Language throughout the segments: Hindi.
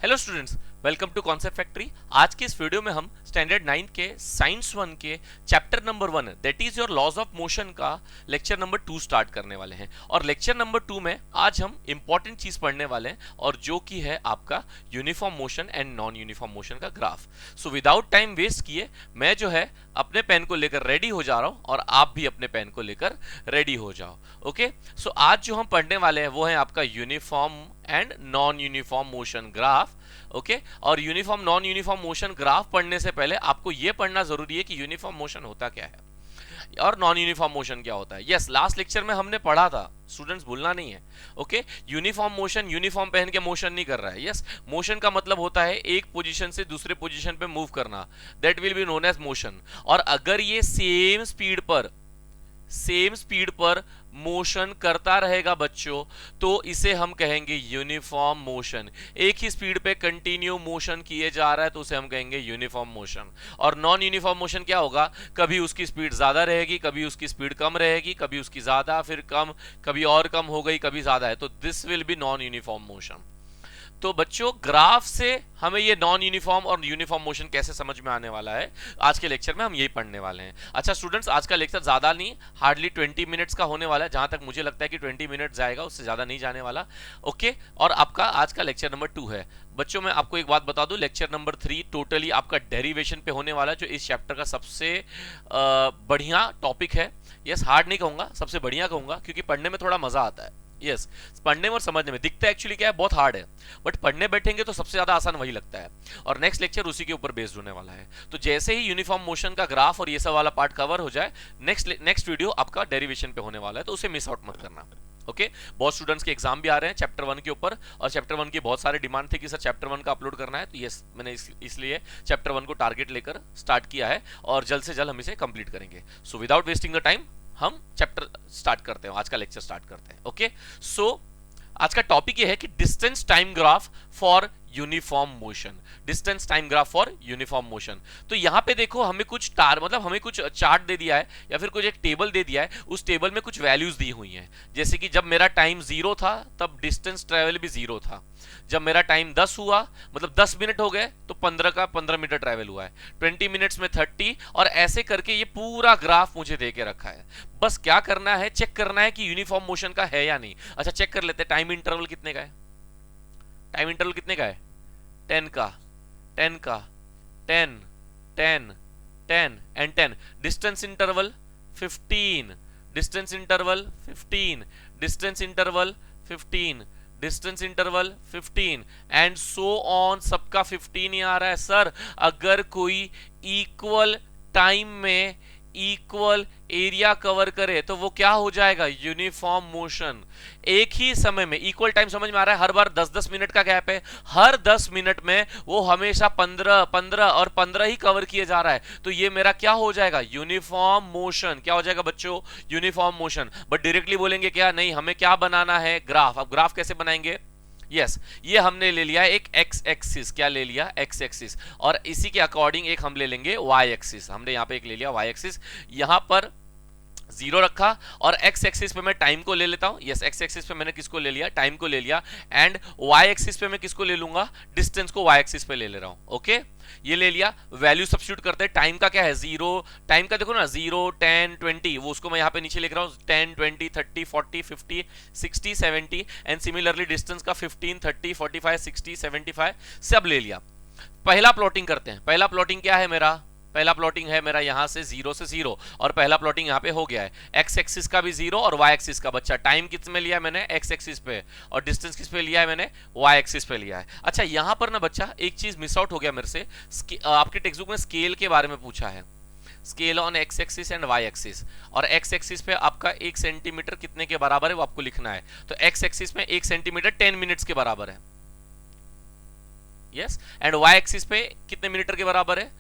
Hello students, welcome to concept factory. आज के इस वीडियो में हम स्टैंडर्ड 9 के साइंस 1 के chapter number 1 that is your laws of motion का लेक्चर नंबर 2 स्टार्ट करने वाले हैं। और लेक्चर नंबर 2 में आज हम इंपॉर्टेंट चीज पढ़ने वाले हैं और जो कि है आपका uniform motion and non uniform motion का graph. So without time waste किए मैं जो है अपने पेन को लेकर रेडी हो जा रहा हूं और आप भी अपने पेन को लेकर रेडी हो जाओ। ओके, सो आज जो हम पढ़ने वाले हैं वो है आपका uniform and non uniform motion graph. Okay, और uniform non uniform motion graph पढ़ने से पहले आपको यह पढ़ना जरूरी है कि यूनिफॉर्म मोशन होता क्या है और नॉन यूनिफॉर्म मोशन क्या होता है। यस, लास्ट लेक्चर में हमने पढ़ा था, स्टूडेंट्स भूलना नहीं है। ओके, यूनिफॉर्म मोशन यूनिफॉर्म पहन के मोशन नहीं कर रहा है। यस, मोशन का मतलब होता है एक पोजीशन से दूसरे पोजीशन पे मूव करना, that will be known as motion. और अगर ये सेम स्पीड पर मोशन करता रहेगा बच्चों तो इसे हम कहेंगे यूनिफॉर्म मोशन। एक ही स्पीड पे कंटिन्यू मोशन किए जा रहा है तो उसे हम कहेंगे यूनिफॉर्म मोशन। और नॉन यूनिफॉर्म मोशन क्या होगा, कभी उसकी स्पीड ज्यादा रहेगी, कभी उसकी स्पीड कम रहेगी, कभी उसकी ज्यादा फिर कम, कभी और कम हो गई, कभी ज्यादा है, तो this will be non uniform motion. तो बच्चों ग्राफ से हमें ये नॉन यूनिफॉर्म और यूनिफॉर्म मोशन कैसे समझ में आने वाला है, आज के लेक्चर में हम यही पढ़ने वाले हैं। अच्छा स्टूडेंट्स, आज का लेक्चर ज्यादा नहीं, हार्डली 20 मिनट्स का होने वाला है। जहां तक मुझे लगता है कि 20 मिनट जाएगा, उससे ज्यादा नहीं जाने वाला। ओके, और आपका आज का लेक्चर नंबर 2 है। बच्चों मैं आपको एक बात बता दूं, लेक्चर नंबर 3 टोटली आपका डेरिवेशन पे होने वाला है, जो इस चैप्टर का सबसे बढ़िया टॉपिक है। यस, हार्ड नहीं कहूंगा, सबसे बढ़िया कहूंगा, क्योंकि पढ़ने में थोड़ा मजा आता है। यस, पढ़ने में और समझने में दिखता है एक्चुअली क्या है, बहुत हार्ड है, बट पढ़ने बैठेंगे तो सबसे ज्यादा आसान वही लगता है। और नेक्स्ट लेक्चर उसी के ऊपर बेस्ड होने वाला है। तो जैसे ही यूनिफॉर्म मोशन का ग्राफ और ये सब वाला पार्ट कवर हो जाए, नेक्स्ट वीडियो आपका डेरिवेशन पे होने वाला है, तो उसे मिस आउट मत करना। ओके, बहुत स्टूडेंट्स के एग्जाम भी आ रहे हैं चैप्टर 1 के ऊपर, और चैप्टर 1 की बहुत सारे डिमांड थे कि सर चैप्टर 1 का अपलोड करना है, तो यस मैंने इसलिए चैप्टर 1 को टारगेट लेकर स्टार्ट किया है और जल्द से जल्द हम इसे कंप्लीट करेंगे। So without wasting the time हम चैप्टर स्टार्ट करते हैं, आज का लेक्चर स्टार्ट करते हैं। ओके, सो आज का टॉपिक ये है कि distance time graph for uniform motion. Distance time graph for uniform motion. तो यहां पे देखो हमें कुछ हमें कुछ चार्ट दे दिया है या फिर कुछ एक टेबल दे दिया है, उस टेबल में कुछ वैल्यूज दी हुई हैं। जैसे कि जब मेरा टाइम 0 था तब डिस्टेंस ट्रेवल भी 0 था। जब मेरा टाइम 10 हुआ, मतलब 10 मिनट हो गए, तो 15 का 15 मीटर ट्रेवल हुआ है, 20 मिनट्स में 30, और ऐसे करके ये पूरा ग्राफ मुझे दे के रखा है। बस क्या करना है, चेक करना है कि यूनिफॉर्म मोशन का है या नहीं। अच्छा चेक कर लेते हैं, टाइम इंटरवल कितने का है, टाइम इंटरवल कितने का है, 10 का, 10 का, 10, 10, 10 and 10। Distance interval 15, distance interval 15, distance interval 15, distance interval 15 and so on. सबका 15 ही आ रहा है। सर अगर कोई इक्वल टाइम में इक्वल एरिया कवर करे तो वो क्या हो जाएगा, यूनिफॉर्म मोशन। एक ही समय में इक्वल टाइम, समझ में आ रहा है, हर बार 10-10 मिनट का गैप है, हर 10 मिनट में वो हमेशा 15-15 और 15 ही कवर किए जा रहा है, तो ये मेरा क्या हो जाएगा, यूनिफॉर्म मोशन। क्या हो जाएगा बच्चों, यूनिफॉर्म मोशन। बट डायरेक्टली बोलेंगे क्या, नहीं हमें क्या बनाना है, ग्राफ। अब ग्राफ कैसे बनाएंगे, यस ये हमने ले लिया एक एक्स एक्सिस, क्या ले लिया, एक्स एक्सिस, और इसी के अकॉर्डिंग एक हम ले लेंगे वाई एक्सिस। हमने यहां पे एक ले लिया वाई एक्सिस, यहां पर 0 रखा, और एक्स एक्सिस पे मैं टाइम को ले लेता हूं। यस, एक्स एक्सिस पे मैंने किसको ले लिया, टाइम को ले लिया, एंड वाई एक्सिस पे मैं किसको ले लूंगा, डिस्टेंस को वाई एक्सिस पे ले ले रहा हूं। ओके, ये ले लिया, वैल्यू सब्स्टिट्यूट करते हैं। टाइम का क्या है, 0, टाइम का देखो ना 0, 10, 20, वो उसको मैं यहां पे नीचे लिख रहा हूं, 10, 20, 30, 40, 50, 60, 70, एंड सिमिलरली डिस्टेंस का 15, 30, 45, 60, 75 सब ले लिया। पहला प्लॉटिंग करते हैं। पहला प्लॉटिंग क्या है मेरा, पहला प्लॉटिंग है मेरा यहां से 0 से 0, और पहला प्लॉटिंग यहां पे हो गया है। एक्स एक्सिस का भी 0 और वाई एक्सिस का। बच्चा टाइम किस में लिया है मैंने, एक्स एक्सिस पे, और डिस्टेंस किस पे लिया है मैंने, वाई एक्सिस पे लिया है। अच्छा यहां पर ना बच्चा एक चीज मिस आउट हो गया मेरे से, आपके टेक्स्ट बुक में स्केल के बारे में पूछा है, scale on X axis and Y axis. और एक्स एक्सिस पे आपका 1 सेंटीमीटर कितने के बराबर है वो आपको लिखना है। तो एक्स एक्सिस में 1 सेंटीमीटर 10 मिनट्स के बराबर है। यस, एंड वाई एक्सिस पे कितने मीटर के बराबर है,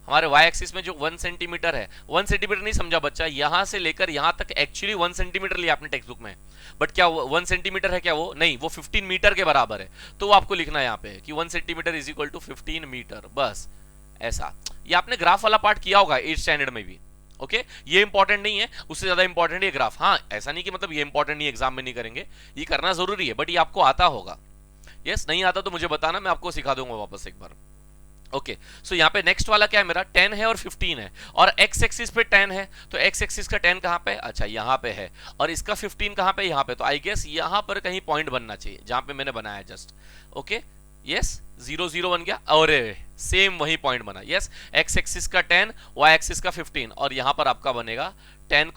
हमारे वाई एक्सिस में जो 1 सेंटीमीटर है, 1 सेंटीमीटर नहीं समझा बच्चा, यहां से लेकर यहां तक एक्चुअली 1 सेंटीमीटर लिया आपने टेक्स्ट बुक में, बट क्या 1 सेंटीमीटर है क्या, वो नहीं, वो 15 मीटर के बराबर है। तो वो आपको लिखना है यहाँ पे कि 1 centimetre is equal to 15 metre. बस ऐसा, ये आपने ग्राफ वाला पार्ट किया होगा 8th स्टैंडर्ड में भी। ओके, ये इंपॉर्टेंट नहीं है, उससे ज्यादा इंपॉर्टेंट है ग्राफ। हाँ ऐसा नहीं कि मतलब ये इंपॉर्टेंट नहीं, एग्जाम में नहीं करेंगे, ये करना जरूरी है, बट ये आपको आता होगा। यस, नहीं आता तो मुझे बताना, मैं आपको सिखा दूंगा वापस एक बार। ओके, सो यहाँ पे नेक्स्ट वाला क्या है मेरा, 10 है और 15 है, और एक्स एक्सिस पे 10 है, तो एक्स एक्सिस का 10 कहाँ पे, अच्छा यहाँ पे है, और इसका 15 कहाँ पे, यहाँ पे, तो आई गेस यहाँ पर कहीं पॉइंट बनना चाहिए जहां पे मैंने बनाया जस्ट। ओके, यस, 0 0 बन गया, और सेम वही पॉइंट बना। यस, एक्स एक्सिस का 10, वाई एक्सिस का 15, और यहां पर आपका बनेगा 10,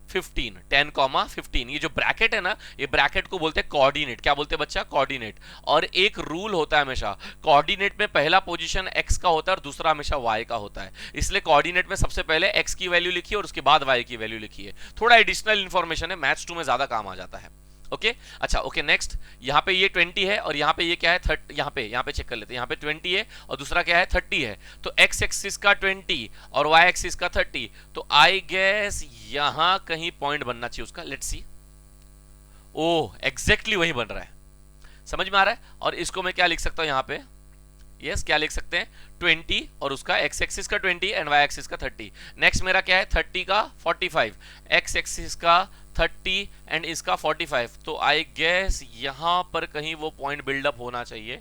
15, 10, 15। ये जो ब्रैकेट है ना, ये ब्रैकेट को बोलते हैं कोऑर्डिनेट। क्या बोलते हैं बच्चा, कोऑर्डिनेट। और एक रूल होता है हमेशा, कोऑर्डिनेट में पहला पोजीशन एक्स का होता है और दूसरा हमेशा वाई का होता है, इसलिए कोऑर्डिनेट में सबसे पहले एक्स की वैल्यू लिखिए और उसके बाद वाई की वैल्यू लिखिए। थोड़ा एडिशनल इंफॉर्मेशन है, मैथ्स 2 में ज्यादा काम आ जाता है। ओके, अच्छा, ओके, नेक्स्ट, यहाँ पे ये 20 है और यहाँ पे ये क्या है, 30, यहाँ पे चेक कर लेते हैं, यहाँ पे 20 है और दूसरा क्या है, 30 है, तो एक्स एक्सिस का 20 और वाई एक्सिस का 30, तो आई गेस यहाँ कहीं पॉइंट बनना चाहिए उसका। लेट्स सी, ओह एग्जैक्टली वही बन रहा है, समझ में आ रहा है। और इसको मैं क्या लिख सकता हूँ यहाँ पे, यस, क्या लिख सकते हैं, 20 और उसका एक्स एक्सिस का 20 एंड वाई एक्सिस का 30। नेक्स्ट मेरा क्या है, 30 का 45, एक्स एक्सिस का 30 एंड इसका 45, तो आई गेस यहां पर कहीं वो पॉइंट बिल्डअप होना चाहिए।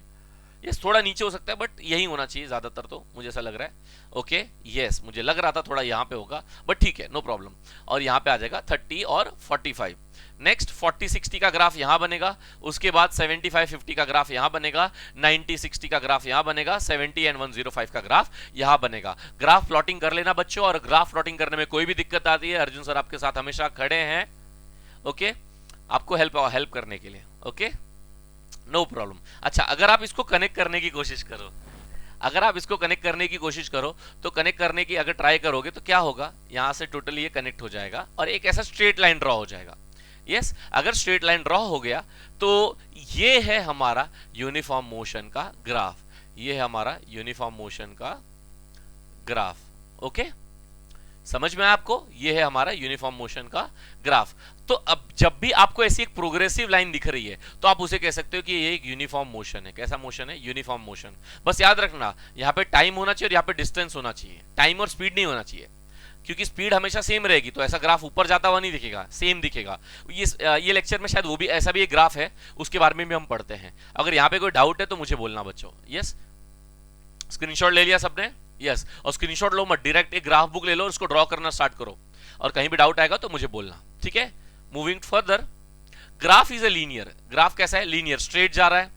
यस, थोड़ा नीचे हो सकता है बट यही होना चाहिए ज्यादातर, तो मुझे ऐसा लग रहा है। ओके, यस, मुझे लग रहा था थोड़ा यहाँ पे होगा, बट ठीक है, नो प्रॉब्लम। और यहाँ पे आ जाएगा 30 और 45। नेक्स्ट 40-60 का ग्राफ यहाँ बनेगा, उसके बाद 75-50 का ग्राफ यहाँ बनेगा, 90-60 का ग्राफ यहाँ बनेगा, 70 एंड 105 का ग्राफ यहाँ बनेगा। ग्राफ प्लॉटिंग कर लेना बच्चों, और ग्राफ प्लॉटिंग करने में कोई भी दिक्कत आती है, अर्जुन सर आपके साथ हमेशा खड़े हैं। ओके, आपको हेल्प करने के लिए। Okay, no problem. अच्छा, अगर आप इसको कनेक्ट करने की कोशिश करो, अगर आप इसको कनेक्ट करने की कोशिश करो, तो कनेक्ट करने की अगर ट्राई करोगे तो क्या होगा, यहां से टोटली ये कनेक्ट हो जाएगा और एक ऐसा स्ट्रेट लाइन ड्रॉ हो जाएगा। यस, अगर स्ट्रेट लाइन ड्रॉ हो गया तो ये है हमारा यूनिफॉर्म मोशन का ग्राफ, ये है हमारा यूनिफॉर्म मोशन का ग्राफ। ओके, समझ में आपको, ये है हमारा यूनिफॉर्म मोशन का ग्राफ। तो अब जब भी आपको ऐसी एक प्रोग्रेसिव लाइन दिख रही है तो आप उसे कह सकते हो कि ये एक यूनिफॉर्म मोशन है। कैसा मोशन है, यूनिफॉर्म मोशन। बस याद रखना, यहाँ पे टाइम होना चाहिए और यहाँ पे डिस्टेंस होना चाहिए, टाइम और स्पीड नहीं होना चाहिए, क्योंकि स्पीड हमेशा सेम रहेगी तो ऐसा ग्राफ ऊपर जाता हुआ नहीं दिखेगा, सेम दिखेगा। ये लेक्चर में शायद वो भी ऐसा भी एक ग्राफ है, उसके बारे में भी हम पढ़ते हैं। अगर यहाँ पे कोई डाउट है तो मुझे बोलना बच्चों। यस, स्क्रीनशॉट ले लिया सबने, यस, और स्क्रीनशॉट लो मत, डायरेक्ट एक ग्राफ बुक ले लो और उसको ड्रॉ करना स्टार्ट करो, और कहीं भी डाउट आएगा तो मुझे बोलना, ठीक है। Moving further, graph is a linear. Graph कैसा है, लीनियर, स्ट्रेट जा रहा है।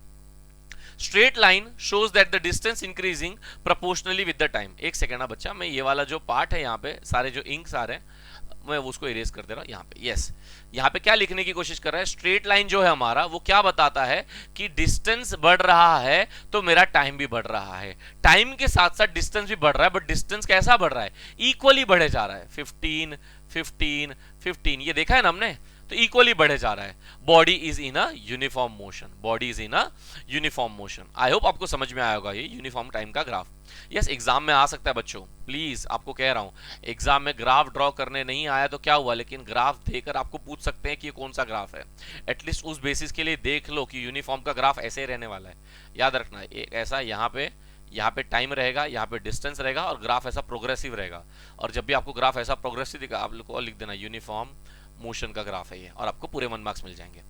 Straight line shows that the distance increasing proportionally with the time. एक सेकेंड ना बच्चा, मैं ये वाला जो पार्ट है यहाँ पे सारे जो इंक्स आ रहे हैं मैं उसको इरेज कर दे रहा हूँ यहाँ पे। यस, यहाँ पे क्या लिखने की कोशिश कर रहा है, स्ट्रेट लाइन जो है हमारा वो क्या बताता है कि डिस्टेंस बढ़ रहा है तो मेरा टाइम भी बढ़ रहा है, टाइम के साथ साथ डिस्टेंस भी बढ़ रहा है, बट डिस्टेंस कैसा बढ़ रहा है, इक्वली बढ़े जा रहा है। 15 15 15 ये देखा है ना हमने, तो इक्वली बढ़े जा रहा है। Body is in a uniform motion, body is in a uniform motion. I hope आपको समझ में आया होगा ये यूनिफॉर्म टाइम का ग्राफ। यस, एग्जाम में आ सकता है बच्चों, प्लीज आपको कह रहा हूं, एग्जाम में ग्राफ ड्रॉ करने नहीं आया तो क्या हुआ, लेकिन ग्राफ देखकर आपको पूछ सकते हैं कि ये कौन सा ग्राफ है। एटलीस्ट उस बेसिस के लिए देख लो कि यूनिफॉर्म का ग्राफ ऐसे ही रहने वाला है। याद रखना, एक ऐसा यहाँ पे टाइम रहेगा, यहाँ पे डिस्टेंस रहेगा और ग्राफ ऐसा प्रोग्रेसिव रहेगा। और जब भी आपको ग्राफ ऐसा प्रोग्रेसिव दिखा, आप लोग को लिख देना यूनिफॉर्म मोशन का ग्राफ है ये, और आपको पूरे 1 मार्क्स मिल जाएंगे।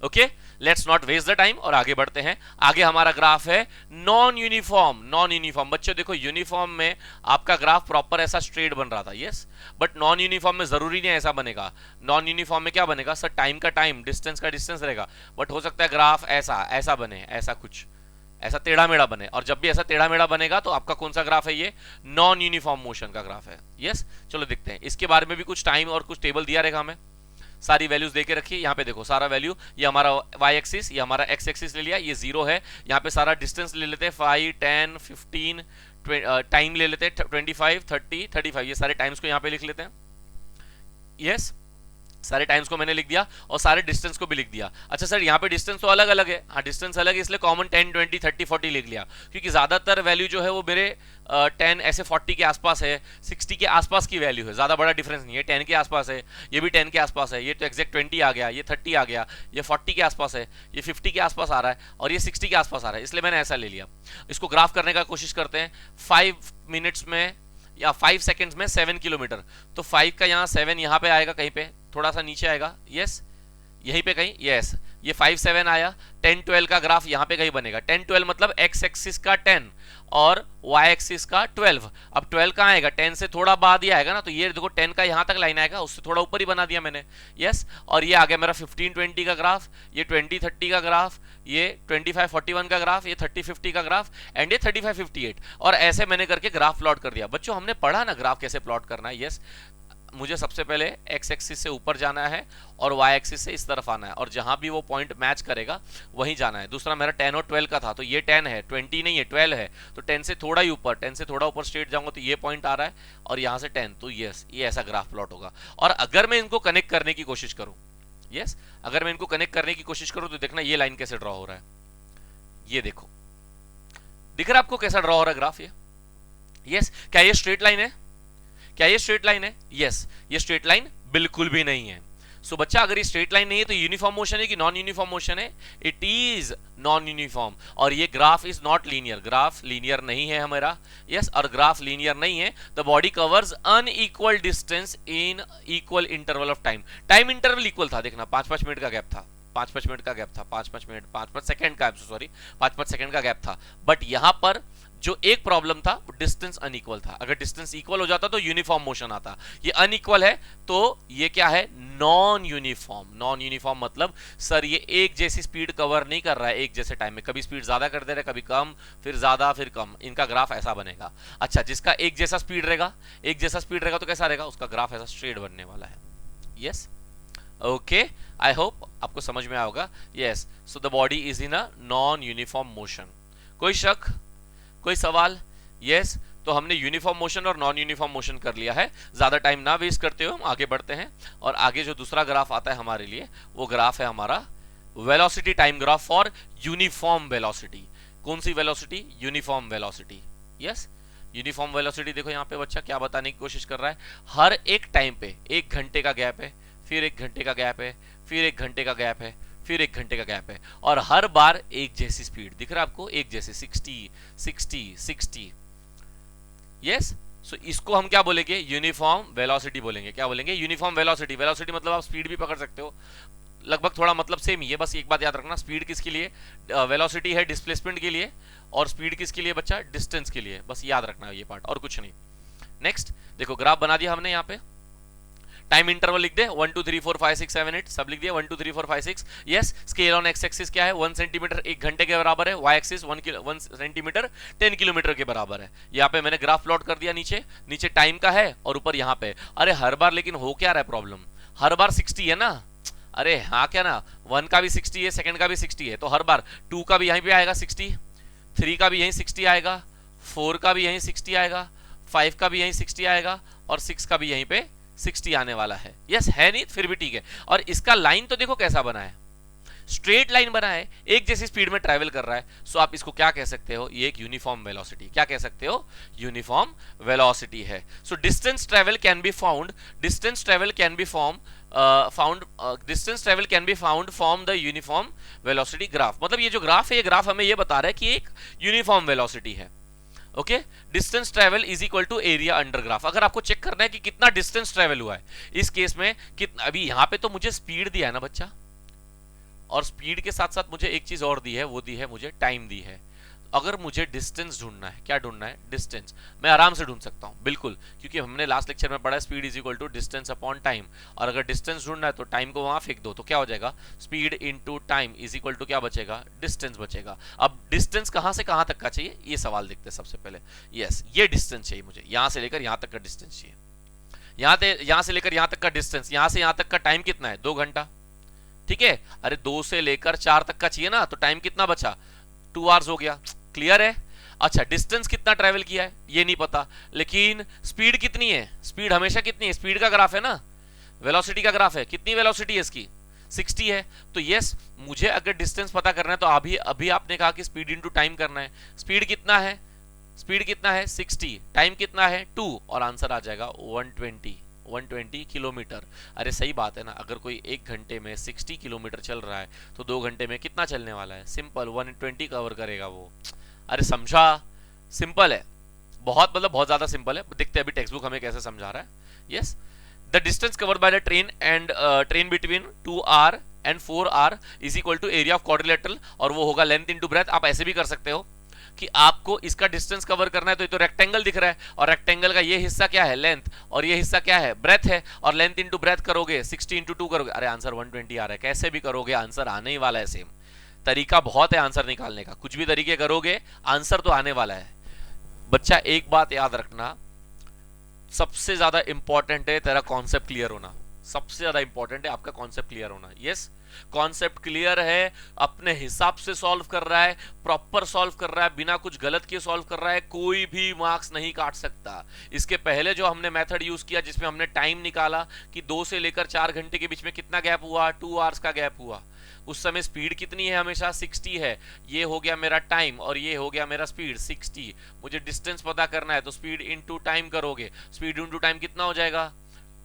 Okay, let's not waste the time और आगे बढ़ते हैं। आगे हमारा ग्राफ है नॉन यूनिफॉर्म। नॉन यूनिफॉर्म बच्चों देखो, यूनिफॉर्म में आपका ग्राफ प्रॉपर ऐसा स्ट्रेट बन रहा था, यस, बट नॉन यूनिफॉर्म में जरूरी नहीं ऐसा बनेगा। नॉन यूनिफॉर्म में क्या बनेगा सर, टाइम का टाइम, डिस्टेंस का डिस्टेंस रहेगा, बट हो सकता है ग्राफ ऐसा बने, ऐसा कुछ ऐसा टेढ़ा मेढ़ा बने। और जब भी ऐसा टेढ़ा मेढ़ा बनेगा तो आपका कौन सा ग्राफ है, ये नॉन यूनिफॉर्म मोशन का ग्राफ है। यस, चलो देखते हैं, इसके बारे में भी कुछ टाइम और कुछ टेबल दिया रहेगा हमें, सारी वैल्यूज देके रखिए। यहाँ पे देखो सारा वैल्यू, ये हमारा वाई एक्सिस, ये हमारा एक्स एक्सिस ले लिया, ये 0 है। यहाँ पे सारा डिस्टेंस ले लेते हैं, 5 10 15, टाइम ले लेते हैं 25 30 35, ये सारे टाइम्स को यहाँ पे लिख लेते हैं। यस, सारे टाइम्स को मैंने लिख दिया और सारे डिस्टेंस को भी लिख दिया। अच्छा सर, यहाँ पे डिस्टेंस तो अलग अलग है, हाँ डिस्टेंस अलग है, इसलिए कॉमन 10 20 30 40 लिख लिया, क्योंकि ज्यादातर वैल्यू जो है वो मेरे 10 ऐसे 40 के आसपास है, 60 के आसपास की वैल्यू है, ज्यादा बड़ा डिफरेंस नहीं है। 10 के आसपास है, ये भी 10 के आसपास है, ये तो एग्जैक्ट 20 आ गया, ये 30 आ गया, ये 40 के आसपास है, ये 50 के आसपास आ रहा है और ये 60 के आसपास आ रहा है, इसलिए मैंने ऐसा ले लिया। इसको ग्राफ करने का कोशिश करते हैं। 5 मिनट्स में या 5 सेकेंड्स में 7 किलोमीटर, तो 5 का यहाँ 7 यहाँ पे आएगा, कहीं पे थोड़ा सा नीचे आएगा, यस, यहीं पे कहीं, यस, ये 5 7 आया। 10 12 का ग्राफ यहाँ पे कहीं बनेगा। 10 12 मतलब एक्स एक्सिस का 10 और वाई एक्सिस का 12। अब 12 कहाँ आएगा, 10 से थोड़ा बाद ही आएगा ना, तो ये देखो 10 का यहाँ तक लाइन आएगा, उससे थोड़ा ऊपर ही बना दिया मैंने। यस, और ये आ गया मेरा 15 20 का ग्राफ, ये 20 30 का ग्राफ, ये 25 41 का ग्राफ, ये 30 50 का ग्राफ, एंड ये 35 58। और ऐसे मैंने करके ग्राफ प्लॉट कर दिया। बच्चों हमने पढ़ा ना ग्राफ कैसे प्लॉट करना है। यस, मुझे सबसे पहले एक्स एक्सिस से ऊपर जाना है और वाई एक्सिस से इस तरफ आना है, और जहां भी वो पॉइंट मैच करेगा वहीं जाना है। दूसरा मेरा 10 और 12 का था, तो ये 10 है, 20 नहीं है, 12 है, तो 10 से थोड़ा ही ऊपर, 10 से थोड़ा ऊपर स्ट्रेट जाऊंगा तो ये पॉइंट आ रहा है, और यहां से 10, तो यस ये ऐसा ग्राफ प्लॉट होगा। और अगर मैं इनको कनेक्ट करने की कोशिश करूं, यस अगर मैं इनको कनेक्ट करने की कोशिश करूं तो देखना ये लाइन कैसे ड्रॉ हो रहा है। ये देखो, दिख रहा है आपको कैसा ड्रॉ हो रहा है ग्राफ ये। यस, क्या ये स्ट्रेट लाइन है? क्या ये स्ट्रेट लाइन है? यस, ये स्ट्रेट लाइन बिल्कुल भी नहीं है। सो बच्चा अगर ये स्ट्रेट लाइन नहीं है तो यूनिफॉर्म मोशन है कि नॉन यूनिफॉर्म मोशन है? It is non uniform. और ये graph is not linear, graph linear नहीं है हमारा। यस, और ग्राफ लीनियर नहीं है। The body covers unequal distance in equal interval of time. Time interval equal था, देखना 5-5 मिनट का गैप था, 5-5 मिनट का गैप था, 5-5 मिनट, 5-5 सेकंड का, सॉरी 5-5 सेकंड का गैप था। बट यहां पर जो एक प्रॉब्लम था, डिस्टेंस अनइक्वल था। अगर डिस्टेंस इक्वल हो जाता तो यूनिफॉर्म मोशन आता। ये अनइक्वल है तो ये क्या है? Non uniform. नॉन यूनिफॉर्म मतलब सर ये एक जैसी स्पीड कवर नहीं कर रहा है एक जैसे टाइम में, कभी स्पीड ज्यादा कर दे रहा है, कभी कम, फिर ज्यादा, फिर कम। इनका ग्राफ ऐसा बनेगा। अच्छा, जिसका एक जैसा स्पीड रहेगा, एक जैसा स्पीड रहेगा तो कैसा रहेगा? उसका ग्राफ ऐसा स्ट्रेट बनने वाला है। यस, ओके, आई होप आपको समझ में आएगा। Yes, so the body is in a non uniform motion. कोई शक, कोई सवाल? यस, तो हमने यूनिफॉर्म मोशन और नॉन यूनिफॉर्म मोशन कर लिया है। ज्यादा टाइम ना वेस्ट करते हुए हम आगे बढ़ते हैं, और आगे जो दूसरा ग्राफ आता है हमारे लिए, वो ग्राफ है हमारा velocity time graph for uniform velocity. कौन सी velocity? Uniform velocity. Yes, uniform velocity. देखो यहाँ पे बच्चा क्या बताने की कोशिश कर रहा है, हर एक टाइम पे 1 घंटे का गैप है, फिर 1 घंटे का गैप है, फिर 1 घंटे का गैप है, फिर 1 घंटे का गैप है, और हर बार एक जैसी स्पीड। दिख रहा है आपको? एक जैसे 60 60 60। यस, सो इसको हम क्या बोलेंगे? यूनिफॉर्म वेलोसिटी बोलेंगे। क्या बोलेंगे? Uniform velocity. वेलोसिटी मतलब आप स्पीड भी पकड़ सकते हो, लगभग थोड़ा मतलब सेम ही है। बस एक बात याद रखना, स्पीड किसके लिए? वेलोसिटी है डिस्प्लेसमेंट के लिए, और स्पीड किसके लिए बच्चा? डिस्टेंस के लिए। बस याद रखना ये पार्ट, और कुछ नहीं। नेक्स्ट देखो, ग्राफ बना दिया हमने यहाँ पे। टाइम इंटरवल लिख दे, 1 2 3 4 5 6 7 8, सब लिख दिया, 1 2 3 4 5 6। Yes, scale on X axis क्या है? 1 सेंटीमीटर 1 घंटे के बराबर है। वाई एक्सिस 1 सेंटीमीटर 10 किलोमीटर के बराबर है। यहाँ पे मैंने ग्राफ प्लॉट कर दिया। नीचे नीचे टाइम का है और ऊपर यहाँ पे। अरे हर बार लेकिन हो क्या रहा है प्रॉब्लम? हर बार 60 है ना? अरे हाँ, क्या ना, 1 का भी 60 है, सेकंड का भी 60 है, तो हर बार 2 का भी यहीं पे आएगा 60, 3 का भी यहीं 60 आएगा, 4 का भी यहीं 60 आएगा, 5 का भी यहीं 60 आएगा, और 6 का भी यहीं पे 60 आने वाला है। यस, है नहीं फिर भी ठीक है। और इसका लाइन तो देखो कैसा बना है, स्ट्रेट लाइन बना है, एक जैसी स्पीड में ट्रैवल कर रहा है। सो आप इसको क्या कह सकते हो? ये एक यूनिफॉर्म वेलोसिटी। क्या कह सकते हो? यूनिफॉर्म वेलोसिटी है। So distance travel can be found, distance travel can be distance travel can be found from the uniform velocity graph. मतलब ये जो ग्राफ है, ये ग्राफ हमें ये बता रहा है कि एक यूनिफॉर्म वेलोसिटी है। Okay, distance travel is equal to area under graph. अगर आपको चेक करना है कि कितना डिस्टेंस ट्रेवल हुआ है, इस केस में कितना, अभी यहां पे तो मुझे स्पीड दिया है ना बच्चा, और स्पीड के साथ साथ मुझे एक चीज और दी है, वो दी है मुझे टाइम दी है। अगर मुझे डिस्टेंस ढूंढना है, क्या ढूंढना है? डिस्टेंस मैं आराम से ढूंढ सकता हूं, बिल्कुल, क्योंकि हमने लास्ट लेक्चर में पढ़ा speed is equal to distance upon time. और अगर डिस्टेंस ढूंढना है तो टाइम को वहां फेंक दो, तो क्या हो जाएगा? Speed into time is equal to क्या बचेगा? डिस्टेंस बचेगा। अब डिस्टेंस कहां से कहां तक का चाहिए, ये सवाल देखते हैं सबसे पहले। यस, ये डिस्टेंस चाहिए मुझे, यहां से लेकर यहां तक का डिस्टेंस चाहिए। यहां से लेकर यहां तक का डिस्टेंस, यहां से यहां तक का टाइम कितना है? 2 घंटा। ठीक है, अरे 2 से लेकर 4 तक का चाहिए ना, तो टाइम कितना बचा? 2 आवर्स हो गया। क्लियर है? अच्छा, डिस्टेंस कितना ट्रेवल किया है ये नहीं पता, लेकिन स्पीड कितनी है? स्पीड हमेशा कितनी है? स्पीड का ग्राफ है ना, वेलोसिटी का ग्राफ है, कितनी वेलोसिटी है इसकी? 60 है। तो यस, मुझे अगर डिस्टेंस पता करना है तो अभी आपने कहा कि स्पीड इनटू टाइम करना है। स्पीड कितना है? स्पीड कितना है? 60। टाइम कितना है? 2, और आंसर आ जाएगा 120 किलोमीटर। अरे सही बात है ना, अगर कोई 1 घंटे में 60 किलोमीटर चल रहा है तो 2 घंटे में कितना चलने वाला है? सिंपल 120 कवर करेगा वो। अरे समझा? सिंपल है बहुत, मतलब बहुत ज्यादा सिंपल है। देखते हैं अभी टेक्स्ट बुक हमें कैसे समझा रहा है। Yes, the distance covered by the train and train between 2 R and 4r is equal to area of quadrilateral, और वो होगा लेंथ इनटू ब्रेथ। आप ऐसे भी कर सकते हो कि आपको इसका डिस्टेंस कवर करना है, तो ये तो रेक्टेंगल दिख रहा है, और रेक्टेंगल का ये हिस्सा क्या है, लेंथ, और ये हिस्सा क्या है, ब्रेथ है, और लेंथ इनटू ब्रेथ करोगे 60 इंटू 2 करोगे, अरे आंसर 120 आ रहा है। कैसे भी करोगे आंसर आने ही वाला है। सेम तरीका बहुत है आंसर निकालने का, कुछ भी तरीके करोगे आंसर तो आने वाला है। बच्चा एक बात याद रखना, सबसे ज्यादा इंपॉर्टेंट है तेरा कॉन्सेप्ट क्लियर होना, सबसे ज्यादा इंपॉर्टेंट है आपका कॉन्सेप्ट क्लियर होना। यस, कॉन्सेप्ट क्लियर है, अपने हिसाब से सॉल्व कर रहा है, प्रॉपर सॉल्व कर रहा है, बिना कुछ गलत किए सॉल्व कर रहा है, कोई भी मार्क्स नहीं काट सकता। इसके पहले जो हमने मेथड यूज किया जिसमें हमने टाइम निकाला कि 2 से लेकर 4 घंटे के बीच में कितना गैप हुआ, 2 आवर्स का गैप हुआ, उस समय स्पीड कितनी है, हमेशा 60 है। ये हो गया मेरा टाइम और ये हो गया मेरा स्पीड 60। मुझे डिस्टेंस पता करना है तो स्पीड इनटू टाइम करोगे, स्पीड इनटू टाइम कितना हो जाएगा,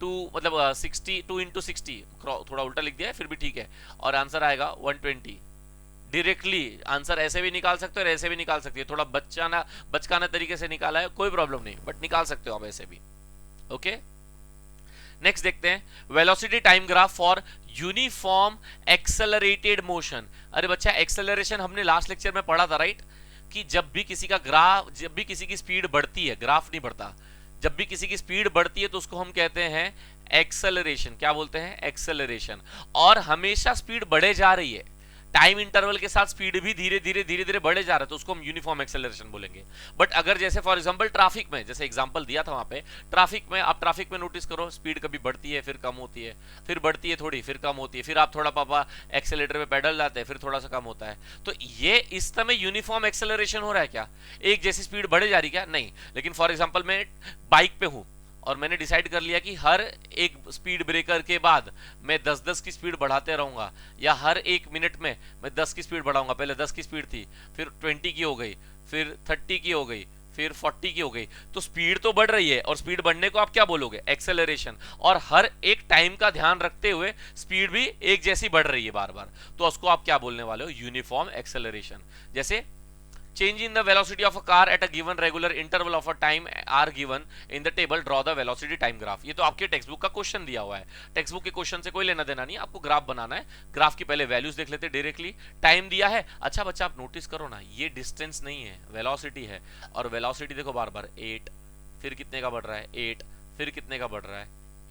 2 मतलब 60, 2 इंटू 60, थोड़ा उल्टा लिख दिया है फिर भी ठीक है, और आंसर आएगा 120। डायरेक्टली आंसर ऐसे भी निकाल सकते हो और ऐसे भी निकाल सकते हो, थोड़ा बचकाना तरीके से निकाला है, कोई प्रॉब्लम नहीं, बट निकाल सकते हो आप ऐसे भी। ओके, नेक्स्ट देखते हैं velocity time graph for uniform accelerated motion. अरे बच्चा, एक्सेलरेशन हमने लास्ट लेक्चर में पढ़ा था, राइट, कि जब भी किसी की स्पीड बढ़ती है, ग्राफ नहीं बढ़ता, जब भी किसी की स्पीड बढ़ती है तो उसको हम कहते हैं एक्सेलरेशन। क्या बोलते हैं, एक्सेलरेशन। और हमेशा स्पीड बढ़े जा रही है, टाइम इंटरवल के साथ स्पीड भी धीरे धीरे बढ़े जा रहा है, तो उसको हम यूनिफॉर्म एक्सेलरेशन बोलेंगे। बट अगर जैसे फॉर एग्जांपल ट्रैफिक में, जैसे एग्जांपल दिया था वहां पे, ट्रैफिक में आप ट्रैफिक में नोटिस करो, स्पीड कभी बढ़ती है फिर कम होती है, फिर बढ़ती है थोड़ी फिर कम होती है, फिर आप थोड़ा पापा एक्सेलेटर पे पेडल लाते हैं फिर थोड़ा सा कम होता है। तो ये इस समय यूनिफॉर्म एक्सेलरेशन हो रहा है क्या, एक जैसी स्पीड बढ़े जा रही क्या, नहीं। लेकिन फॉर एग्जाम्पल मैं बाइक पे हूं और मैंने डिसाइड कर लिया कि हर एक स्पीड ब्रेकर के बाद मैं 10-10 की स्पीड बढ़ाते रहूंगा, या हर 1 मिनट में मैं 10 की स्पीड बढ़ाऊंगा। पहले 10 की स्पीड थी, फिर 20 की हो गई, फिर 30 की हो गई, फिर 40 की हो गई, तो स्पीड तो बढ़ रही है, और स्पीड बढ़ने को आप क्या बोलोगे, एक्सेलरेशन। और हर एक टाइम का ध्यान रखते हुए स्पीड भी एक जैसी बढ़ रही है बार बार, तो उसको आप क्या बोलने वाले हो, यूनिफॉर्म एक्सेलरेशन। जैसे change in the velocity of a car at a given regular interval of a time are given in the table, draw the velocity time graph। ये तो आपके टेक्स्ट बुक का क्वेश्चन दिया हुआ है, टेक्स्ट बुक के क्वेश्चन से कोई लेना देना नहीं, आपको ग्राफ बनाना है। ग्राफ की पहले वैल्यूज देख लेते डायरेक्टली, टाइम दिया है। अच्छा बच्चा, आप नोटिस करो ना, ये डिस्टेंस नहीं है, वेलोसिटी है, और वेलोसिटी देखो बार बार 8, फिर कितने का बढ़ रहा है 8, फिर कितने का बढ़ रहा है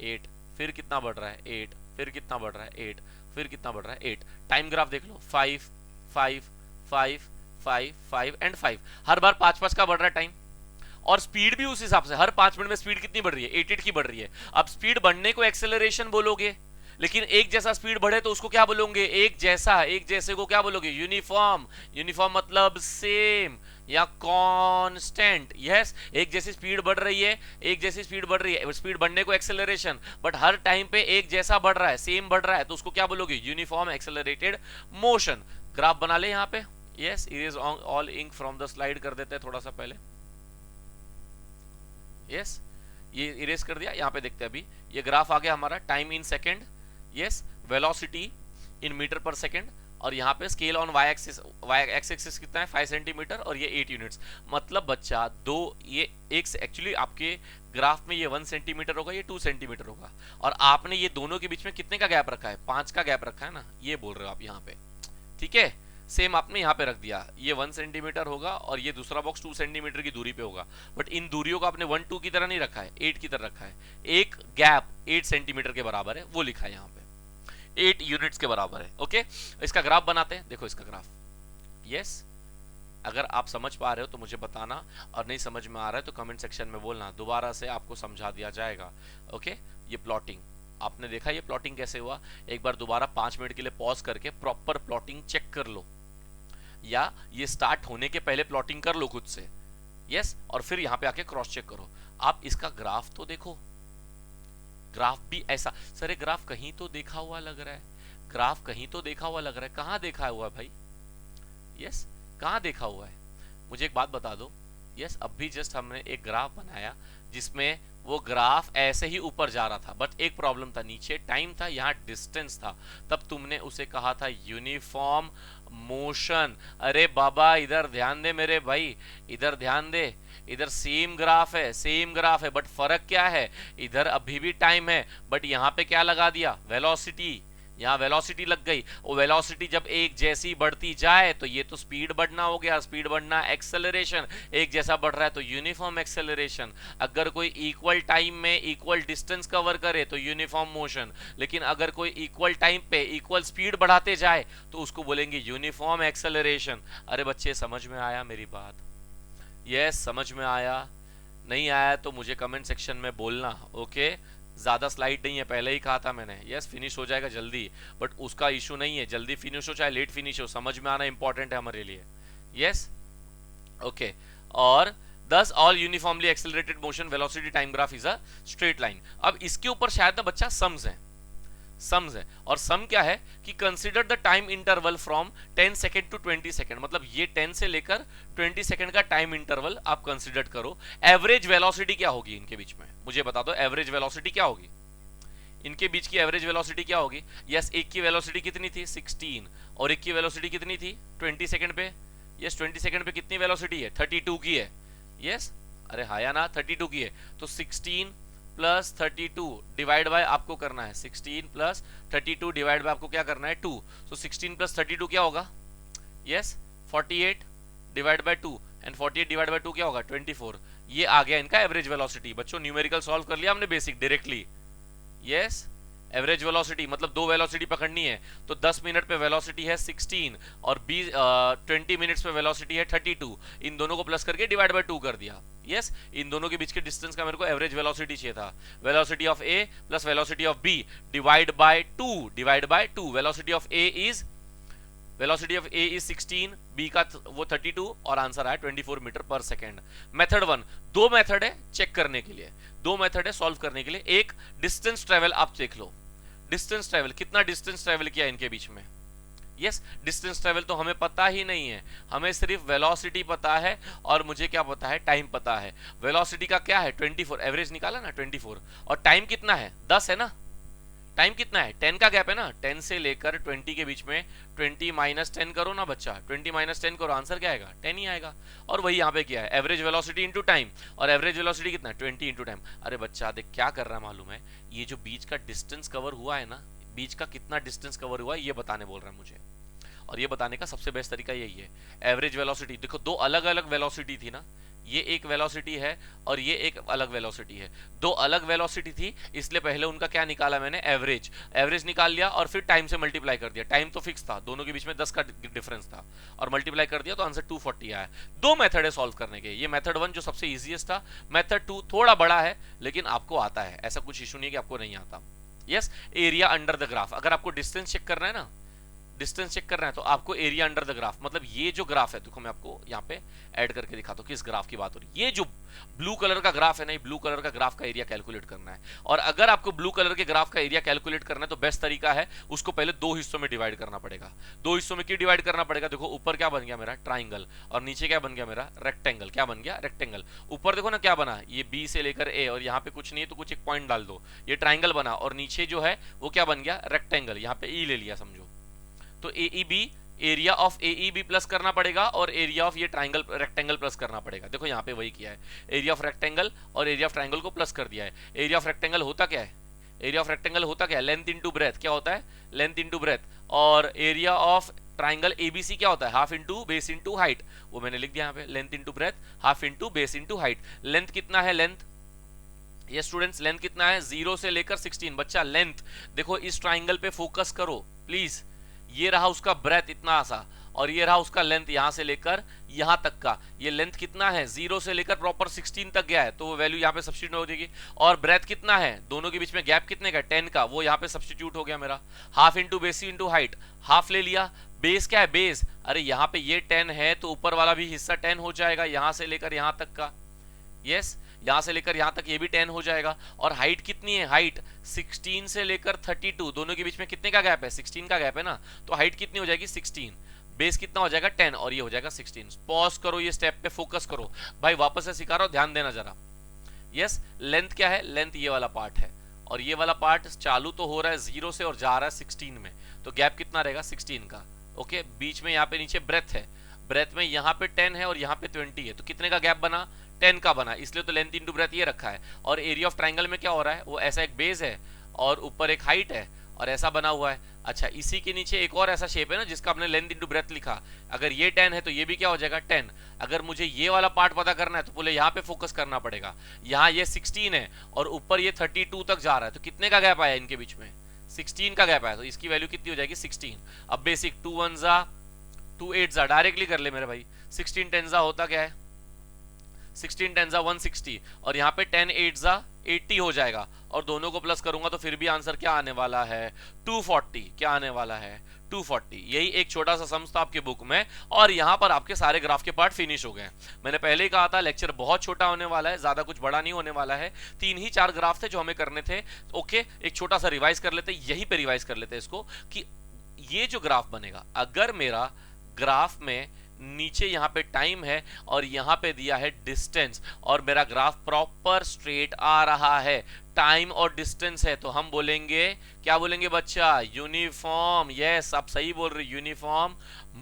8, फिर कितना बढ़ रहा है 8, फिर कितना बढ़ रहा है 8, फिर कितना बढ़ रहा है 8। टाइम ग्राफ देख लो, 5 5 5 5 5 एंड 5, हर बार 5-5 का बढ़ रहा है टाइम, और स्पीड भी उस हिसाब से, हर 5 मिनट में स्पीड कितनी बढ़ रही है, 8 की बढ़ रही है। अब स्पीड बढ़ने को एक्सेलरेशन बोलोगे, लेकिन एक जैसा स्पीड बढ़े तो उसको क्या बोलोगे, एक जैसे को क्या बोलोगे, यूनिफॉर्म। यूनिफॉर्म मतलब सेम या कांस्टेंट। यस, एक जैसी स्पीड बढ़ रही है, एक जैसी स्पीड बढ़ रही है, स्पीड बढ़ने को एक्सेलरेशन, बट हर टाइम पे एक जैसा बढ़ रहा है, सेम बढ़ रहा है, तो उसको क्या बोलोगे, यूनिफॉर्म एक्सेलरेटेड मोशन। ग्राफ बना ले यहाँ पे। Yes, erase all ink from the slide कर देते हैं थोड़ा सा पहले। यस, ये इरेज कर दिया। यहाँ पे देखते हैं अभी ये ग्राफ आ गया हमारा, time in second, yes, velocity in metre per second, और यहाँ पे स्केल ऑन वाई एक्सिस कितना है 5 सेंटीमीटर, और ये 8 यूनिट्स। मतलब बच्चा दो, ये एक एक्चुअली आपके ग्राफ में ये 1 सेंटीमीटर होगा, ये 2 सेंटीमीटर होगा, और आपने ये दोनों के बीच में कितने का गैप रखा है, 5 का गैप रखा है ना, ये बोल रहे हो आप यहाँ पे, ठीक है। सेम आपने यहाँ पे रख दिया, ये 1 सेंटीमीटर होगा और ये दूसरा बॉक्स 2 सेंटीमीटर की दूरी पे होगा, बट इन दूरियों को आपने 1 2 की तरह नहीं रखा है, 8 की तरह रखा है। एक गैप 8 सेंटीमीटर के बराबर है, वो लिखा है यहाँ पे, 8 यूनिट्स के बराबर है। ओके, इसका ग्राफ बनाते हैं, देखो इसका ग्राफ। यस, अगर आप समझ पा रहे हो तो मुझे बताना, और नहीं समझ में आ रहा है तो कमेंट सेक्शन में बोलना, दोबारा से आपको समझा दिया जाएगा। ओके, ये प्लॉटिंग आपने देखा, ये प्लॉटिंग कैसे हुआ, एक बार दोबारा 5 मिनट के लिए पॉज करके प्रॉपर प्लॉटिंग चेक कर लो, या ये स्टार्ट होने के पहले प्लॉटिंग कर लो खुद से। यस, और फिर यहाँ पे आके क्रॉस चेक करो। आप इसका ग्राफ तो देखो, ग्राफ भी ऐसा, सर ये ग्राफ कहीं तो देखा हुआ लग रहा है, ग्राफ कहीं तो देखा हुआ लग रहा है, कहाँ देखा हुआ है भाई, यस कहाँ देखा हुआ है, मुझे एक बात बता दो। यस, अब भी जस्ट हमने एक ग्राफ बनाया जिसमें वो ग्राफ ऐसे ही ऊपर जा रहा था, बट एक प्रॉब्लम था, नीचे टाइम था, यहाँ डिस्टेंस था, तब तुमने उसे कहा था यूनिफॉर्म मोशन। अरे बाबा इधर ध्यान दे मेरे भाई, इधर ध्यान दे, इधर सेम ग्राफ है, सेम ग्राफ है, बट फर्क क्या है, इधर अभी भी टाइम है, बट यहाँ पे क्या लगा दिया, वेलोसिटी। यहाँ वेलोसिटी लग गई, वो वेलोसिटी जब एक जैसी बढ़ती जाए तो ये तो स्पीड बढ़ना हो गया, स्पीड बढ़ना एक्सेलरेशन, एक जैसा बढ़ रहा है तो यूनिफॉर्म एक्सेलरेशन। अगर कोई इक्वल टाइम में इक्वल डिस्टेंस कवर करे तो यूनिफॉर्म मोशन, लेकिन अगर कोई इक्वल टाइम पे इक्वल स्पीड बढ़ाते जाए तो उसको बोलेंगे यूनिफॉर्म एक्सेलरेशन। अरे बच्चे समझ में आया मेरी बात? यस, समझ में आया? नहीं आया तो मुझे कमेंट सेक्शन में बोलना, ओके? ज्यादा स्लाइड नहीं है, पहले ही कहा था मैंने। यस, फिनिश हो जाएगा जल्दी, बट उसका इशू नहीं है, जल्दी फिनिश हो चाहे लेट फिनिश हो, समझ में आना इंपॉर्टेंट है हमारे लिए। Yes, okay. और thus all uniformly accelerated motion velocity time graph is a straight line। अब इसके ऊपर शायद ना बच्चा सम्स है, सम्स है। और सम क्या है कि consider the time interval from 10 second to 20 second, मतलब ये 10 से लेकर 20 सेकेंड का टाइम इंटरवल आप कंसीडर करो। एवरेज वेलोसिटी क्या होगी इनके बीच में, मुझे बता दो एवरेज वेलोसिटी क्या होगी इनके बीच की? एवरेज वेलोसिटी क्या होगी? यस, एक की वेलोसिटी कितनी थी 16 और एक की वेलोसिटी कितनी थी 20 सेकेंड पे। यस, 20 सेकेंड पे कितनी वेलोसिटी है? 32 की है। यस, अरे हाँ या ना, 32 की है। तो 16 प्लस 32 डिवाइड बाय आपको करना है 16 प्लस 32 डिवाइड बाय आपको क्या करना है 2। तो 16 प्लस 32 क्या होगा? Yes, 48 divide by 2 and 48 divide by 2 क्या होगा? 24। ये आ गया इनका एवरेज वेलोसिटी। बच्चों न्यूमेरिकल सॉल्व कर लिया हमने basic directly. Yes, average velocity मतलब दो वेलोसिटी पकड़नी है, तो 10 मिनट पे वेलोसिटी है 16 और 20 मिनट्स पे वेलोसिटी है 32। इन दोनों को प्लस करके डिवाइड बाय 2 कर दिया। यस, इन दोनों के बीच के डिस्टेंस का मेरे को एवरेज वेलोसिटी चाहिए था। Velocity of A plus velocity of B divide by 2 velocity of A is velocity of A is 16, B का वो 32 और आंसर आया 24 मीटर पर सेकेंड। मेथड 1, दो मेथड है चेक करने के लिए, दो मेथड है सॉल्व करने के लिए। एक डिस्टेंस ट्रेवल, आप देख लो डिस्टेंस ट्रेवल, कितना डिस्टेंस ट्रेवल किया इनके बीच में। यस, डिस्टेंस ट्रेवल तो हमें पता ही नहीं है, हमें सिर्फ वेलोसिटी पता है और मुझे क्या पता है? टाइम पता है। वेलोसिटी का क्या है 24, एवरेज निकाला ना 24, और टाइम कितना है 10 है ना। टाइम कितना है 10 का गैप है ना, 10 से लेकर 20 के बीच में 20 माइनस 10 करो ना बच्चा, 20 माइनस 10 करो, आंसर क्या आएगा 10 ही आएगा। और वही यहाँ पे क्या है एवरेज वेलोसिटी इंटू टाइम, और एवरेज वेलोसिटी कितना है 20 इंटू टाइम। अरे बच्चा देख क्या कर रहा है मालूम है, ये जो बीच का डिस्टेंस कवर हुआ है ना, बीच का कितना डिस्टेंस कवर हुआ है ये बताने बोल रहा है मुझे, और ये बताने का सबसे बेस्ट तरीका यही है। एवरेज वेलोसिटी देखो, दो अलग अलग वेलोसिटी थी ना, ये एक वेलोसिटी है और ये एक अलग वेलोसिटी है, दो अलग वेलोसिटी थी, इसलिए पहले उनका क्या निकाला मैंने एवरेज, एवरेज निकाल लिया और फिर टाइम से मल्टीप्लाई कर दिया। टाइम तो फिक्स था, दोनों के बीच में 10 का डिफरेंस था, और मल्टीप्लाई कर दिया तो आंसर 240 आया। दो मेथड है सॉल्व करने के, ये मेथड 1 जो सबसे इजीएस्ट था, मेथड 2 थोड़ा बड़ा है लेकिन आपको आता है, ऐसा कुछ इशू नहीं है कि आपको नहीं आता। Yes, area under the graph, अगर आपको डिस्टेंस चेक करना है ना, डिस्टेंस चेक करना है तो आपको एरिया अंडर द ग्राफ, मतलब ये जो ग्राफ है देखो मैं आपको यहाँ पे ऐड करके दिखाता हूँ किस ग्राफ की बात हो रही है। ये जो ब्लू कलर का ग्राफ है ना, ब्लू कलर का ग्राफ का एरिया कैलकुलेट करना है। और अगर आपको ब्लू कलर के ग्राफ का एरिया कैलकुलेट करना है तो बेस्ट तरीका है उसको पहले दो हिस्सों में डिवाइड करना पड़ेगा। दो हिस्सों में क्यों डिवाइड करना पड़ेगा? देखो ऊपर क्या बन गया मेरा ट्राइंगल, और नीचे क्या बन गया मेरा रेक्टेंगल। क्या बन गया? रेक्टेंगल। ऊपर देखो ना क्या बना, ये बी से लेकर ए, और यहाँ पे कुछ नहीं है तो कुछ एक पॉइंट डाल दो, ये ट्राइंगल बना, और नीचे जो है वो क्या बन गया रेक्टेंगल, यहाँ पे ई ले लिया समझो। तो AEB area of AEB plus करना पड़ेगा और एरिया ऑफ ये ट्राइंगल रेक्टेंगल प्लस करना पड़ेगा। देखो यहाँ पे वही किया है, एरिया ऑफ रेक्टेंगल और एरिया ऑफ ट्राइंगल को प्लस कर दिया है। एरिया ऑफ रेक्टेंगल होता क्या है? एरिया ऑफ रेक्टेंगल होता क्या है? Length into breadth. क्या होता है? Length into breadth. और एरिया ऑफ ट्राइंगल ABC क्या होता है? Half into base into height. वो मैंने लिख दिया यहाँ पे, length into breadth half into base into height. Length कितना है? लेंथ ये स्टूडेंट्स लेंथ कितना है? 0 से लेकर 16। बच्चा लेंथ देखो, इस ट्राइंगल पे फोकस करो प्लीज। ये रहा उसका ब्रेथ इतना सा, और ये रहा उसका लेंथ यहां से लेकर यहां तक का। ये लेंथ कितना है? 0 से लेकर प्रॉपर 16 तक गया है, तो वो वैल्यू यहाँ पे सब्स्टिट्यूट हो जाएगी। और ब्रेथ कितना है? दोनों के बीच में गैप कितने का? 10 का, वो यहाँ पे सब्स्टिट्यूट हो गया मेरा। Half into base into height, half ले लिया। बेस क्या है? बेस, अरे यहाँ पे ये 10 है तो ऊपर वाला भी हिस्सा 10 हो जाएगा, यहां से लेकर यहां तक का। यस, यहां से लेकर यहां तक ये भी 10 हो जाएगा। और हाइट कितनी है? हाइट 16 से लेकर 32, दोनों के बीच में कितने का गैप है? 16 का गैप है ना, तो हाइट कितनी हो जाएगी? 16। बेस कितना हो जाएगा? 10, और ये हो जाएगा 16। पॉज करो, ये स्टेप पे फोकस करो भाई, वापस से सिखा रहा हूं, ध्यान देना जरा। यस, लेंथ क्या है? लेंथ ये वाला पार्ट है, और ये वाला पार्ट चालू तो हो रहा है 0 से और जा रहा है 16 में, तो गैप कितना रहेगा? 16 का। ओके, बीच में यहाँ पे नीचे ब्रेथ है, ब्रेथ में यहाँ पे 10 है और यहाँ पे 20 है, तो कितने का गैप बना? 10 का बना, इसलिए तो लेंथ इंटू ब्रेथ ये रखा है। और एरिया ऑफ ट्राइंगल में क्या हो रहा है? वो ऐसा एक बेस है और ऊपर एक हाइट है और ऐसा बना हुआ है, अच्छा, इसी के नीचे एक और ऐसा शेप है ना जिसका आपने लेंथ इंटू ब्रेथ लिखा, अगर ये 10 है तो ये भी क्या हो जाएगा 10। अगर मुझे ये वाला पार्ट पता करना है तो बोले यहाँ पे फोकस करना पड़ेगा, यहाँ ये 16 है और ऊपर ये 32 तक जा रहा है, तो कितने का गैप आया इनके बीच में, 16 का गैप आया, तो इसकी वैल्यू कितनी हो जाएगी 16। अब बेसिक 2 1 जा 2 8 जा डायरेक्टली कर ले मेरे भाई, 16 10 जा होता क्या है 16 10 जा 160 और यहाँ पे 10 8 जा 80 हो जाएगा, और दोनों को प्लस करूंगा तो फिर भी आंसर क्या आने वाला है 240। क्या आने वाला है 240। यही एक छोटा सा सम्स था आपके बुक में, और यहाँ पर आपके सारे ग्राफ के पार्ट फिनिश हो गए। मैंने पहले ही कहा था लेक्चर बहुत छोटा होने वाला है, ज्यादा कुछ बड़ा नहीं होने वाला है, 3 ही 4 ग्राफ थे जो हमें करने थे। ओके, एक छोटा सा रिवाइज कर लेते, यहीं पे रिवाइज कर लेते इसको, कि ये जो ग्राफ बनेगा, अगर मेरा ग्राफ में नीचे यहाँ पे टाइम है और यहाँ पे दिया है डिस्टेंस, और मेरा ग्राफ प्रॉपर स्ट्रेट आ रहा है, टाइम और डिस्टेंस है, तो हम बोलेंगे, क्या बोलेंगे बच्चा, यूनिफॉर्म। यस, आप सही बोल रहे, यूनिफॉर्म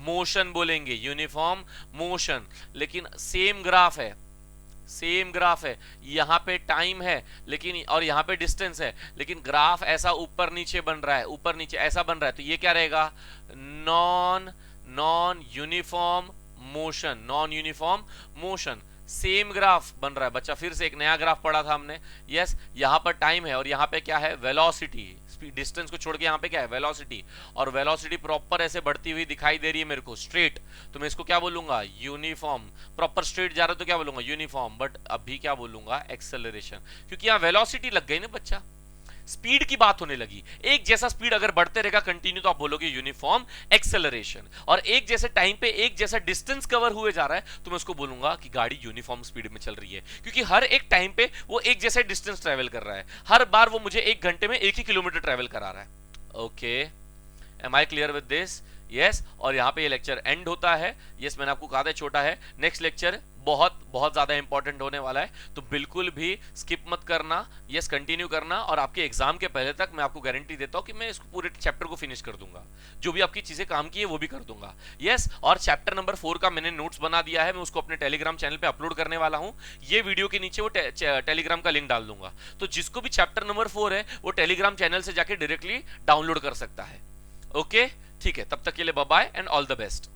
मोशन बोलेंगे, यूनिफॉर्म मोशन। लेकिन सेम ग्राफ है, सेम ग्राफ है, यहाँ पे टाइम है लेकिन, और यहाँ पे डिस्टेंस है, लेकिन ग्राफ ऐसा ऊपर नीचे बन रहा है, ऊपर नीचे ऐसा बन रहा है, तो ये क्या रहेगा, non uniform motion, non uniform motion. Same graph बन रहा है बच्चा, फिर से एक नया ग्राफ पढ़ा था हमने। यस, यहाँ पर टाइम है और यहाँ पे क्या है, वेलोसिटी, डिस्टेंस को छोड़ के यहाँ पे क्या है, वेलोसिटी, और वेलोसिटी प्रॉपर ऐसे बढ़ती हुई दिखाई दे रही है मेरे को स्ट्रेट, तो मैं इसको क्या बोलूंगा, यूनिफॉर्म। प्रॉपर स्ट्रेट जा रहा है तो क्या बोलूंगा, यूनिफॉर्म। बट अभी क्या बोलूंगा, एक्सेलरेशन, क्योंकि यहाँ वेलोसिटी लग गई ना बच्चा, स्पीड की बात होने लगी। एक जैसा स्पीड अगर बढ़ते रहेगा कंटिन्यू तो आप बोलोगे यूनिफॉर्म एक्सेलरेशन, और एक जैसे टाइम पे एक जैसा डिस्टेंस कवर हुए जा रहा है तो मैं उसको बोलूंगा कि गाड़ी यूनिफॉर्म स्पीड में चल रही है, क्योंकि हर एक टाइम पे वो एक जैसा डिस्टेंस ट्रेवल कर रहा है, हर बार वो मुझे 1 घंटे में 1 ही किलोमीटर ट्रेवल करा रहा है। Okay, am I clear with this? Yes, और यहाँ पे ये लेक्चर एंड होता है। यस, मैंने आपको कहा था छोटा है, नेक्स्ट लेक्चर बहुत बहुत ज्यादा इंपॉर्टेंट होने वाला है, तो बिल्कुल भी स्किप मत करना। यस, कंटिन्यू करना, और आपके एग्जाम के पहले तक मैं आपको गारंटी देता हूँ कि मैं इसको पूरे चैप्टर को फिनिश कर दूंगा, जो भी आपकी चीजें काम की है वो भी कर दूंगा। यस, और चैप्टर नंबर 4 का मैंने नोट्स बना दिया है, मैं उसको अपने टेलीग्राम चैनल पे अपलोड करने वाला हूँ। ये वीडियो के नीचे वो टेलीग्राम का लिंक डाल दूंगा, तो जिसको भी चैप्टर नंबर 4 है वो टेलीग्राम चैनल से जाके डायरेक्टली डाउनलोड कर सकता है। ओके, ठीक है, तब तक के लिए bye bye and all the best.